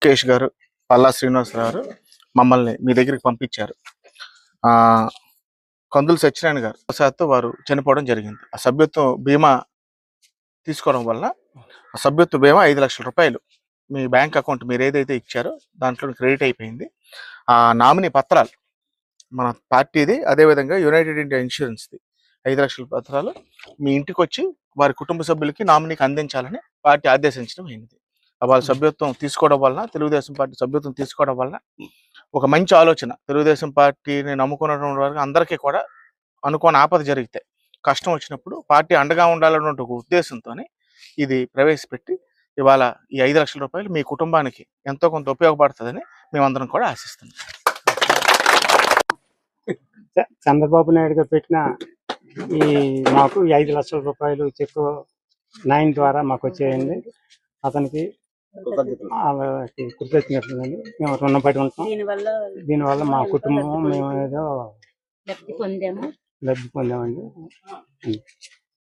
లోకేష్ గారు, పల్లా శ్రీనివాసరావు గారు మమ్మల్ని మీ దగ్గరికి పంపించారు. కందులు సత్యనారాయణ గారు వశాత్తు వారు చనిపోవడం జరిగింది. ఆ సభ్యత్వ బీమా తీసుకోవడం వల్ల ఆ సభ్యత్వ బీమా 5 లక్షల రూపాయలు మీ బ్యాంక్ అకౌంట్ మీరు ఏదైతే ఇచ్చారో దాంట్లో క్రెడిట్ అయిపోయింది. ఆ నామినీ పత్రాలు మన పార్టీది, అదేవిధంగా యునైటెడ్ ఇండియా ఇన్సూరెన్స్ది 5 లక్షల పత్రాలు మీ ఇంటికి వచ్చి వారి కుటుంబ సభ్యులకి నామినీకి అందించాలని పార్టీ ఆదేశించడం అయింది. వాళ్ళ సభ్యత్వం తీసుకోవడం వలన, తెలుగుదేశం పార్టీ సభ్యత్వం తీసుకోవడం వలన ఒక మంచి ఆలోచన. తెలుగుదేశం పార్టీని నమ్ముకున్నటువంటి వారికి అందరికీ కూడా అనుకోని ఆపద జరిగితే, కష్టం వచ్చినప్పుడు పార్టీ అండగా ఉండాలన్న ఒక ఉద్దేశంతో ఇది ప్రవేశపెట్టి ఇవాళ ఈ 5 లక్షల రూపాయలు మీ కుటుంబానికి ఎంతో కొంత ఉపయోగపడుతుందని మేమందరం కూడా ఆశిస్తున్నాం. చంద్రబాబు నాయుడు గారు పెట్టిన మాకు 5 లక్షల రూపాయలు చెక్కు 9 ద్వారా మాకు వచ్చేయండి. అతనికి కృతజ్ఞతలండి. మేము రుణపడి ఉంటాం. దీనివల్ల మా కుటుంబం మేము ఏదో లబ్ధి పొందామండి.